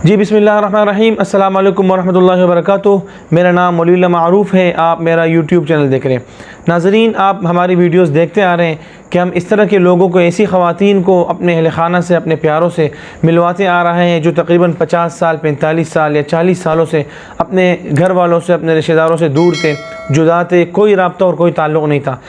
जी बिस्मिल्लाहिर्रहमानिर्रहीम, अस्सलाम वालेकुम वरहमतुल्लाहि वबरकातुहू। मेरा नाम मौलवी मारूफ़ है। आप मेरा यूट्यूब चैनल देख रहे हैं। नाज़रीन, आप हमारी वीडियोस देखते आ रहे हैं कि हम इस तरह के लोगों को, ऐसी ख़वातीन को अपने अहल खाना से, अपने प्यारों से मिलवाते आ रहे हैं जो तकरीबन 50 साल, 45 साल या 40 सालों से अपने घर वालों से, अपने रिश्तेदारों से दूर थे, जुदा थे, कोई रब्ता और कोई ताल्लुक़ नहीं था।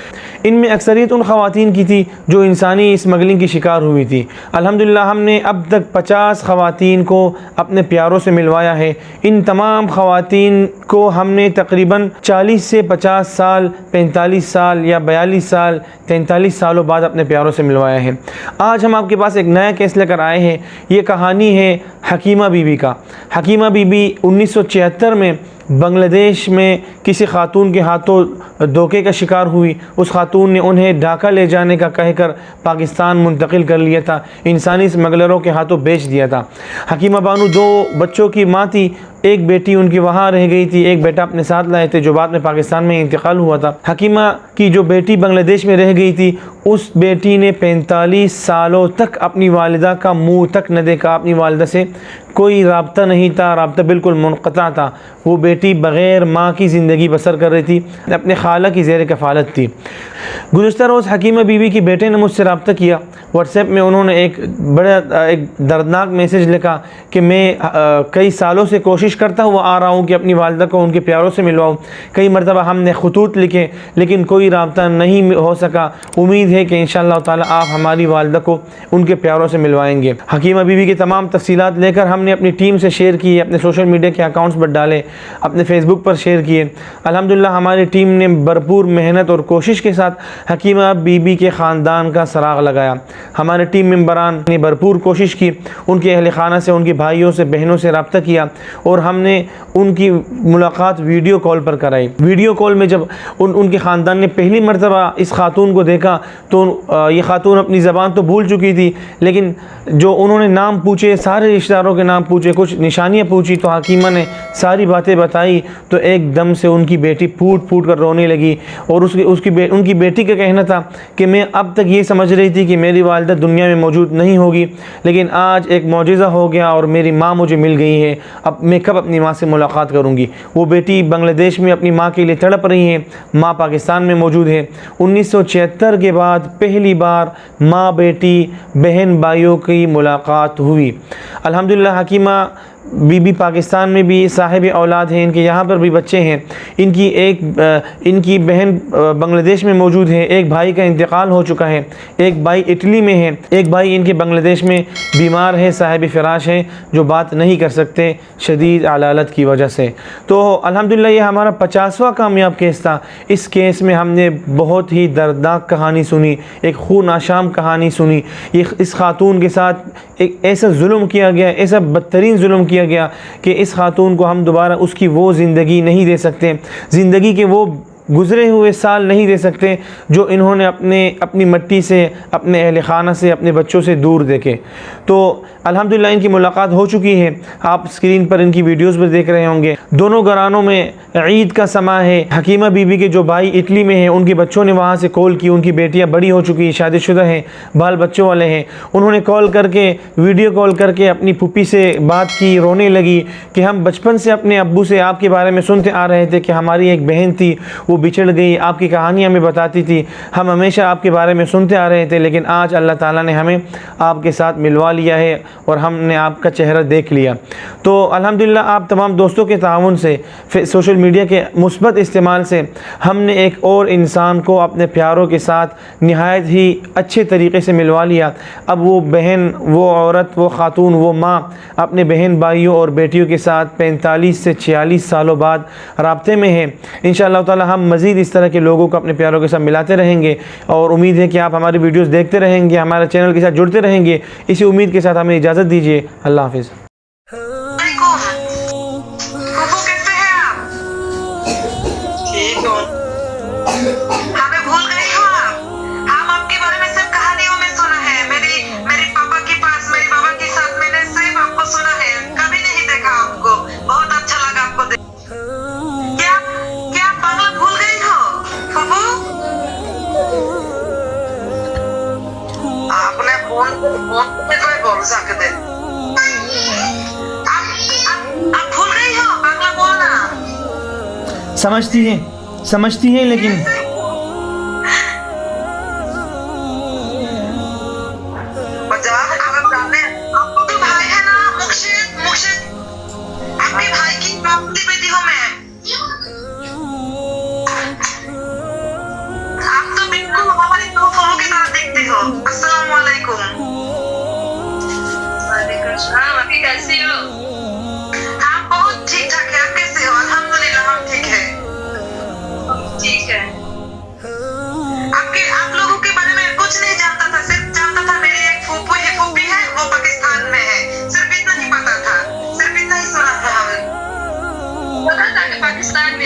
इनमें अक्सरियत उन ख़वातीन की थी जो इंसानी स्मगलिंग की शिकार हुई थी। अल्हम्दुलिल्लाह हमने अब तक 50 ख़वातीन को अपने प्यारों से मिलवाया है। इन तमाम ख़वातीन को हमने तकरीबन 40 से 50 साल, 45 साल या 42 साल, 43 सालों बाद अपने प्यारों से मिलवाया है। आज हम आपके पास एक नया केस लेकर आए हैं। ये कहानी है हकीमा बीबी का। हकीमा बीबी 1976 में बांग्लादेश में किसी खातून के हाथों धोखे का शिकार हुई। उस खातून ने उन्हें ढाका ले जाने का कहकर पाकिस्तान मुंतकिल कर लिया था, इंसानी स्मगलरों के हाथों बेच दिया था। हकीमा बानू 2 बच्चों की माँ थी। एक बेटी उनकी वहाँ रह गई थी, एक बेटा अपने साथ लाए थे जो बाद में पाकिस्तान में इंतकाल हुआ था। हकीमा की जो बेटी बांग्लादेश में रह गई थी, उस बेटी ने 45 सालों तक अपनी वालिदा का मुँह तक न देखा। अपनी वालिदा से कोई राब्ता नहीं था, राब्ता बिल्कुल मुनक़ता था। वो बेटी बग़ैर माँ की ज़िंदगी बसर कर रही थी, अपने खाला की ज़ेर कफ़ालत थी। गुज़श्ता रोज़ हकीमा बीबी के बेटे ने मुझसे रब्ता किया। व्हाट्सएप में उन्होंने एक दर्दनाक मैसेज लिखा कि मैं कई सालों से कोशिश करता हुआ आ रहा हूँ कि अपनी वालिदा को उनके प्यारों से मिलवाऊँ। कई मरतबा हमने ख़ुतूत लिखे लेकिन कोई राब्ता नहीं हो सका। उम्मीद है कि इंशाअल्लाह ताला आप हमारी वालिदा को उनके प्यारों से मिलवाएंगे। हकीमा बीबी की तमाम तफ़सीलात लेकर हमने अपनी टीम से शेयर किए, अपने सोशल मीडिया के अकाउंट्स पर डाले, अपने फेसबुक पर शेयर किए। अल्हम्दुलिल्लाह हमारी टीम ने भरपूर मेहनत और कोशिश के साथ हकीमा बीबी के ख़ानदान का सराग लगाया। हमारे टीम मेंबरान ने भरपूर कोशिश की, उनके अहल खाना से, उनके भाइयों से, बहनों से रब्ता किया और हमने उनकी मुलाकात वीडियो कॉल पर कराई। वीडियो कॉल में जब उनके ख़ानदान ने पहली मरतबा इस खातून को देखा तो ये खातून अपनी ज़बान तो भूल चुकी थी, लेकिन जो उन्होंने नाम पूछे, सारे रिश्तेदारों के नाम पूछे, कुछ निशानियाँ पूछी, तो हकीमा ने सारी बातें बताई तो एकदम से उनकी बेटी फूट फूट कर रोने लगी। और उनकी बेटी का कहना था कि मैं अब तक ये समझ रही थी कि मेरी वालिदा दुनिया में मौजूद नहीं होगी, लेकिन आज एक मौजज़ा हो गया और मेरी माँ मुझे मिल गई है। अब मैं कब अपनी माँ से मुलाकात करूँगी। वो बेटी बांग्लादेश में अपनी माँ के लिए तड़प रही है, माँ पाकिस्तान में मौजूद है। 1976 के बाद पहली बार माँ बेटी, बहन भाइयों की मुलाकात हुई। अल्हम्दुलिल्लाह हकीमा बीबी पाकिस्तान में भी साहिब औलाद हैं, इनके यहाँ पर भी बच्चे हैं। इनकी बहन बांग्लादेश में मौजूद है। एक भाई का इंतकाल हो चुका है, एक भाई इटली में है, एक भाई इनके बांग्लादेश में बीमार है, साहिब फ़िराश हैं, जो बात नहीं कर सकते शदीद अलालत की वजह से। तो अल्हम्दुलिल्लाह ये हमारा 50वां कामयाब केस था। इस केस में हमने बहुत ही दर्दनाक कहानी सुनी, एक खून आशाम कहानी सुनी। इस खातून के साथ एक ऐसा जुल्म किया गया, ऐसा बदतरीन जुल्म किया गया कि इस खातून को हम दोबारा उसकी वो ज़िंदगी नहीं दे सकते, ज़िंदगी के वो गुज़रे हुए साल नहीं दे सकते जो इन्होंने अपनी मट्टी से, अपने अहल खाना से, अपने बच्चों से दूर देखे। तो अल्हम्दुलिल्लाह इनकी मुलाकात हो चुकी है। आप स्क्रीन पर इनकी वीडियोस पर देख रहे होंगे। दोनों घरानों में ईद का समा है। हकीमा बीबी के जो भाई इटली में हैं, उनके बच्चों ने वहाँ से कॉल की। उनकी बेटियाँ बड़ी हो चुकी हैं, शादीशुदा हैं, बाल बच्चों वाले हैं। उन्होंने कॉल करके, वीडियो कॉल करके अपनी फूफी से बात की, रोने लगी कि हम बचपन से अपने अब्बू से आपके बारे में सुनते आ रहे थे कि हमारी एक बहन थी, वो बिछड़ गई। आपकी कहानियाँ हमें बताती थी, हम हमेशा आपके बारे में सुनते आ रहे थे, लेकिन आज अल्लाह ताला ने हमें आपके साथ मिलवा लिया है और हमने आपका चेहरा देख लिया। तो अल्हम्दुलिल्लाह आप तमाम दोस्तों के ताउन से, सोशल मीडिया के मुस्बत इस्तेमाल से हमने एक और इंसान को अपने प्यारों के साथ निहायत ही अच्छे तरीके से मिलवा लिया। अब वो बहन, वो औरत, वो खातून, वो माँ अपने बहन भाइयों और बेटियों के साथ 45 से 46 सालों बाद राब्ते में है। इंशाअल्लाह ताला हम मज़ीद इस तरह के लोगों को अपने प्यारों के साथ मिलाते रहेंगे और उम्मीद है कि आप हमारी वीडियोस देखते रहेंगे, हमारे चैनल के साथ जुड़ते रहेंगे। इसी उम्मीद के साथ हमें इजाज़त दीजिए। अल्लाह हाफ़िज़। हमें भूल गई हो आप? हम आपके बारे में सब कहानियों में सुना है। मेरे पापा के पास, मेरे बाबा के साथ मैंने सिर्फ आपको सुना है, कभी नहीं देखा आपको। बहुत अच्छा लगा आपको देख। क्या बांग्ला भूल गई हो फूफू? आपने फोन पे कोई बोल सकते समझती हैं लेकिन आप जानते हैं, आपको तो भाई है ना, मुर्शिद आपके भाई की बापती बेटी हूँ मैं। आप तो बिल्कुल हमारी दो फूलों की तरह दिखते हो। अस्सलाम वालेकुम। वालेकुम सलाम। अभी कैसी हो? आप बहुत ठीक ठाक है। आप कैसे हो? अल्हम्दुलिल्लाह हम ठीक है। ठीक है। आप लोगों के बारे में कुछ नहीं जानता था, सिर्फ जानता था मेरी एक फूफी है, वो पाकिस्तान में है। सिर्फ इतना ही पता था, सिर्फ इतना ही सुना था हमने। पता था कि पाकिस्तान में